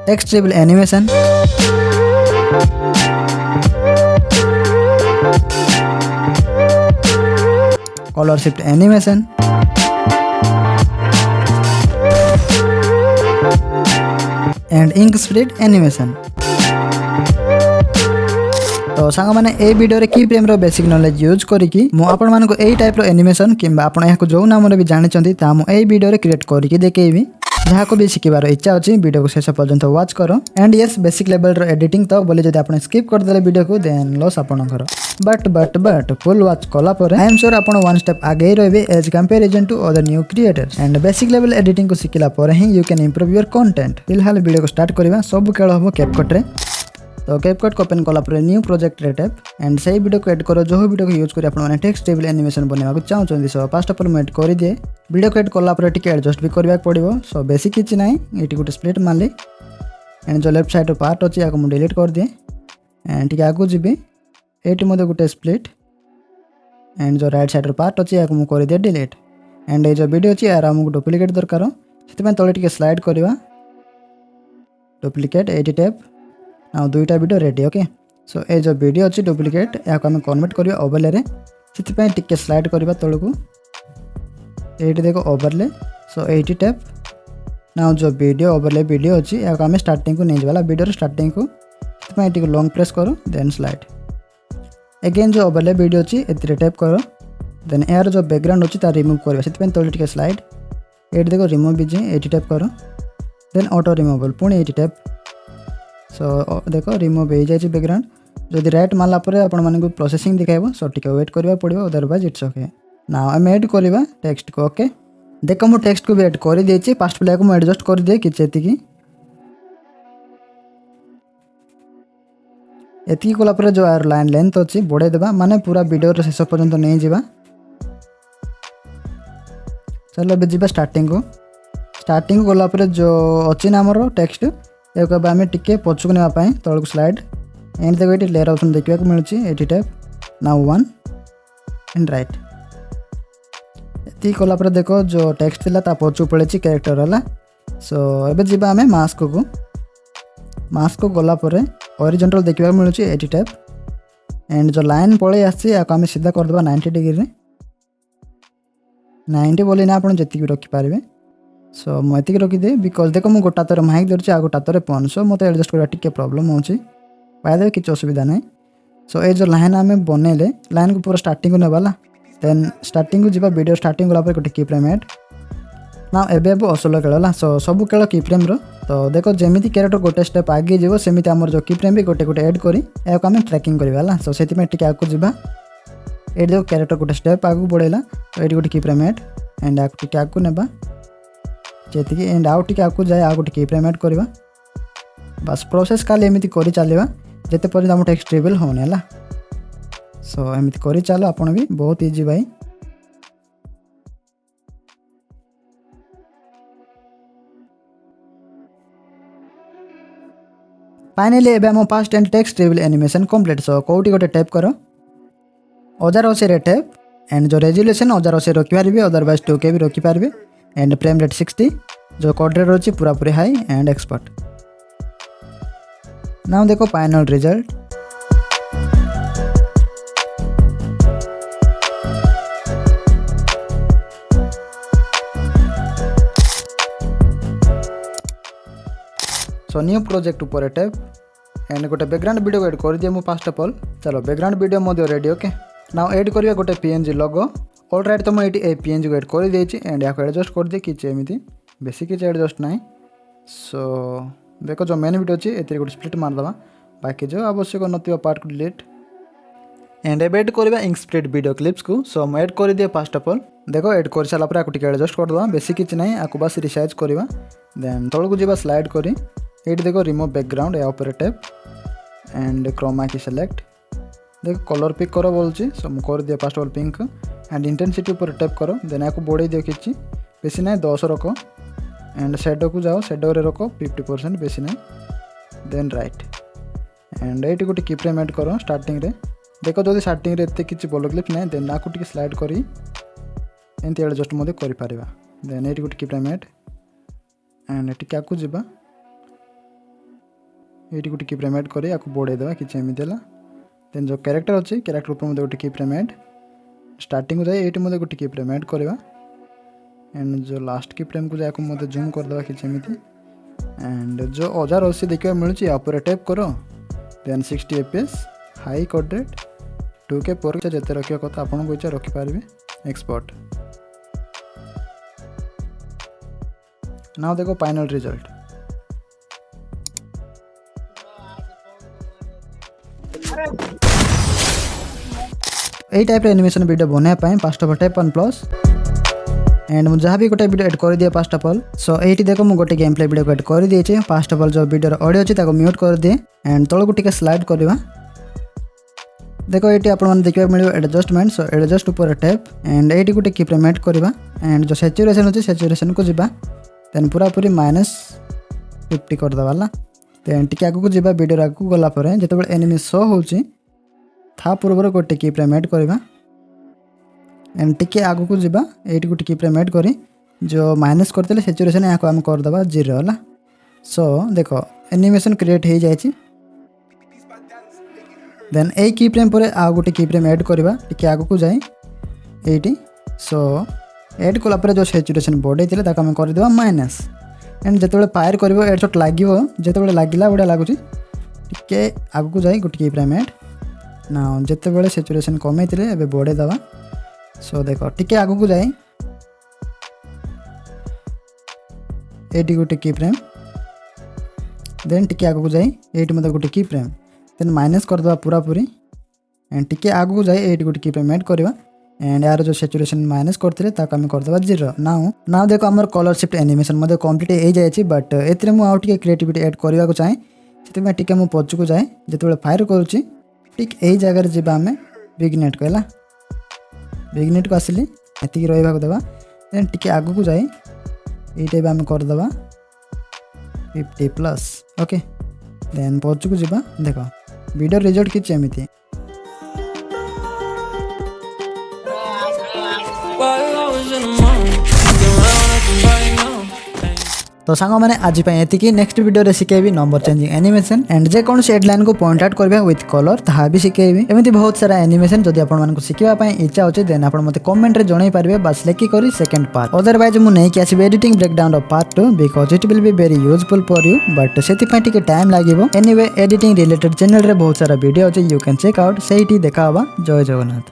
Text table animation, colour shift animation, and ink spread animation. तो सांग मैंने ए वीडियो रे की फ्रेम रो बेसिक नॉलेज यूज करिकी मु आपण मानको एई टाइप रो एनिमेशन किंबा आपण याको जो नाम रे भी जानिचंती ता मु एई वीडियो रे क्रिएट करिकी देखेबी। जहाँ को भी शिखिबार इच्छा अच्छी वीडियो को शेष पर्यंत वाच करो। एंड यस बेसिक लेवल रो एडिटिंग तो बोले जदि आपण स्किप कर देले वीडियो को देन लॉस आपणकर। बट फुल वाच कला पर आई एम श्योर आपण वन स्टेप आगे ही रहबे as comparison to other new creators. And basic level editing को शिखिला पर ही you can improve your content. फिलहाल वीडियो को स्टार्ट करबा। सब खेल हो कैपकट रे। तो कैपकट को ओपन कला पर न्यू प्रोजेक्ट रे टैप एंड सही वीडियो को एड करो जो वीडियो को यूज करी आपण माने टेक्स्ट टेबल एनिमेशन बनेवा को चाहउछन। सो फर्स्ट ऑफ ऑल मैं एड करि दे। वीडियो को एड कला पर टिके एडजस्ट भी करबा पड़िबो। सो बेसिक किछ नाही एटी गुटे स्प्लिट मारले एंड जो लेफ्ट साइड रो पार्ट अछि याको मु डिलीट कर दे एंड टिके आगु जिबे एटी मध्ये गुटे स्प्लिट एंड जो राइट साइड रो पार्ट अछि याको मु कर दे डिलीट। एंड ए जो वीडियो अछि यार हमकु डुप्लीकेट दरकार सेति में तळे टिके स्लाइड करबा डुप्लीकेट एटी टैप ना दुईटा वीडियो रेडी। ओके सो ए जो वीडियो अच्छी डुप्लीकेट या आम कन्वर्ट करवा ओवरले रे से टिके स्लाइड करवा तलू ये देखो ओवरले। सो एटी टैप ना जो वीडियो ओवरले वीडियो अच्छी या आम स्टार्टिंग को नहीं जावा वीडियो स्टार्टिंग को टिके लॉन्ग प्रेस करो देन स्लाइड अगेन जो ओवरले वीडियो अच्छी ए टैप करो देन यार जो बैकग्राउंड अच्छी रिमूव करवा से तले टिके स्लाइड ये देखो रिमूव बीजे एटी टैप करो देन ऑटो रिमूवल पुणी एटी टैप। सो देखो रिमूव हो जाए बैकग्राउंड जदि राइट मारला आपण मानक प्रोसेसिंग दिखाइबो। सो टिके वेट करबा पड़िबो अदरवाइज इट्स ओके। नाउ हम ऐड करबा टेक्स्ट को। ओके देखो मु टेक्स्ट को भी ऐड कर देछि पास्ट प्ले को मु एडजस्ट कर दे कि एतिकी एतिकी कोला पर जो आर लाइन लेंथ अछि बढ़े देबा माने पूरा वीडियो रे शेष पर्यंत नहीं जिबा। चलो बे जिबा स्टार्टिंग कोला पर जो अछि ना हमर टेक्स्ट एक आम टिके पछुक नापी तौक स्लाइड एंड देखो ये लेयर ऑप्शन देखा मिलूँ ये tap now one and right ये कलापर देखो जो टेक्स्ट थिला ता पछुक पड़े कैरेक्टर है। सो एबे जीवा आम मास्क को गला हॉरिजॉन्टल देखा मिलूँ ये टैप एंड जो लाइन पड़े आम सीधा करदे 90 डिग्री 90 बोली ना आप जी रखिपारे। सो मुझे रखीदे बिकज देखो मुझे गोटा तर माइक धरची आ गोटा तर फोन। सो मत एडजस्ट करवा टिके प्रॉब्लम होची पाइदे किसी असुविधा नहीं। सो ये जो लाइन आम बनइले लाइन को पूरा स्टार्टिंग को नेबाला देन स्टार्टिंग को जीवा वीडियो स्टार्टिंग गला गोटे की फ्रेम एड ना एबे असल खेल। सो सब खेल की फ्रेम रो। तो देखो जमी कैरेक्टर गोटे स्टेप आगे जीव सेमती आमर जो की फ्रेम भी गोटे गोटे एड करी आम ट्रैकिंग करवा। सो से टिके आगू जीवा ये देखो कैरेक्टर गोटे स्टेप आगू बढ़ेला तो ये गोटे की फ्रेम एड एंड आगू टिके आगू नेबा जी एंड आउ टिके आगू जाए आगू टिके फ्रेम एड करवा। बस प्रोसेस खाली एमती करी चलवा जिते पर्यंत आम टेक्स्ट टेबल होने है। सो एमती करी चलो आपण भी बहुत इजी भाई। फाइनली एबे हम past and text table animation complete. So कोटी गोटे टैप करो 1080 रे टैप एंड जो रेजोल्यूशन 1080 रखि पारबे अदरवाइज 2K भी रखि पारबे एंड फ्रेम रेट 60 जो कोड्रेट अच्छी पूरा पूरी हाई एंड एक्सपर्ट। नाउ देखो final result. So new project ऊपर टैप एंड गोटे बैकग्राउंड वीडियो को एड कर दिए मुझे फर्स्ट ऑफ ऑल। चलो बैकग्राउंड वीडियो मध्य रेडी। ओके नाउ एड करिया गोटे PNG लोगो ऑलराइट। तो मुझे ये PNG को एड कर देछि एंड या एडजस्ट कर दे कि एमती बेसी किसी एडजस्ट ना। सो देखो जो मेन वीडियो अच्छी ये गोटे स्प्लिट मारदे बाकी जो आवश्यक न पार्ट को डिलीट एंड एड एड करवा इंक स्प्लिट वीडियो क्लिप्स को। सो मुझे एड कर दिए फर्स्ट ऑफ ऑल देखो एड कर सारा टिके एडजस्ट करदे बेसी किसी ना आपको बस रिसाइज करवा देन तौक को जावा स्लाइड करी ये देखो रिमूव बैकग्राउंड या ऊपर टैप एंड क्रोमा की सेलेक्ट देखो कलर पिक करो बोलची। सो मुझे कर दिए first of all pink and intensity ऊपर टैप करो देन आपको बढ़े दियो किसी बेसी ना 10 रख एंड शेडो को जाओ शेडो रे रख 50% बेसी ना देन राइट एंड ये गोटे की फ्रेम एड करो स्टार्टिंग रे देखो जो स्टार्टिंग रे एते किछि बोलो क्लिप ना देन आपको टिके स्लाइड करी एंती एडजस्ट मते करि पारिबा देन ये गोटे की फ्रेम एड एंड टिके आकु जिबा ये गोटे की फ्रेम ऐड कर बढ़े देवा कि एमती है। देन जो कैरेक्टर अच्छी कैरेक्टर ऊपर गोटे की फ्रेम ऐड स्टार्टिंग को जाए ये गोटे की फ्रेम ऐड करवा एंड जो लास्ट की फ्रेम को जाए मत जूम करदे कि एमती एंड जो अजार अच्छी देखा मिलूँ या टैप करो then 60 fps high code rate 2K पर जिते रखा कथा आपको इच्छा रखिपारे एक्सपोर्ट। नाउ देखो फाइनल रिजल्ट। यही टाइप एनिमेशन वीडियो बनाया फास्ट ऑफ टैप 1+ एंड मुझे जहाँ भी गोटे वीडियो एड कर दिए फास्ट ऑफ ऑल। सो ये देखो मुझे गोटे गेम प्ले वीडियो एड कर दिए। फास्ट ऑफ ऑल जो वीडियो ऑडियो अच्छी म्यूट कर दिए एंड तौक टिके स्लाइड करवा। देखो ये आपको देखा मिले एडजस्टमेंट। सो एडजस्ट ऊपर टैप एंड ये गोटे की फ्रेम ऐड करवा एंड जो सैचुरेशन अच्छे सैचुरेशन को जीवा देन पूरा पूरी -50 करदेला। देन टी आगे जावा वीडियो आगे गलापर जो एनिमी शो होची था पूर्व गोटे की फ्रेम ऐड करवा एंड टी आगे को जावा ये गोटे की फ्रेम ऐड करी जो माइनस करते सैचुरेशन यहाँ आम करदे 0 है। सो देखो एनिमेशन क्रिएट हो जाए। देन ए की फ्रेम पर आउ गोटे की फ्रेम ऐड करवा टी आगे को जाए ये। सो ऐड कलापर जो सैचुरेशन बढ़े थे आम करदे माइनस एंड जो फायर कर हेडशॉट लगे जो लगला बढ़िया लगुच टे आगे को जाए गोटे की फ्रेम ऐड ना जिते सैचुरेशन कमे थे बढ़े दवा। सो देखो टिके आगे को जाए ये गोटे की फ्रेम देन टिके आगे को जाए ये गोटे की फ्रेम देन माइनस करदे पूरा पूरी एंड टिके आगे को जाए ये गोटे की फ्रेम ऐड करवा एंड यार जो सैचुरेशन माइनस करते आम करदे 0। नाउ देखो आम कलर शिफ्ट एनिमेशन कम्प्लीट हो जाए बट ए क्रिएटिविटी ऐड करने को चाहे से टे मुझे पछ को जाए जो फायर करुच्ची ठीक यही जगह जावा आम बिगनेट को है बिगनेट को आसिली ये रहा देवा देन टे आगे को जाए ये आम करदे 50+। ओके देन पछ को जावा देखो वीडियो रिजल्ट किसी एमती। तो सांग मैंने आज ये नेक्स्ट वीडियो शिखेबी नंबर चेंजिंग एनिमेशन एंड जेको हेडलाइन को पॉइंट आउट करबा विथ कलर ताहा भी शिखेबी। एमती बहुत सारा एनिमेशन जदि आपन शिखा इच्छा अच्छे देन आप मते कमेंट रे जणाई पारबे बस लेखि करी सेकंड पार्ट। अदरवाइज मु नहीं कि आसीबे editing breakdown of part 2 because it will be very useful for you but सेति पई टिके टाइम लागिवो। एनीवे एडिटिंग रिलेटेड चैनल रे बहुत सारा वीडियो अछि यू कैन चेक आउट सेठी देखावा। जय जगन्नाथ।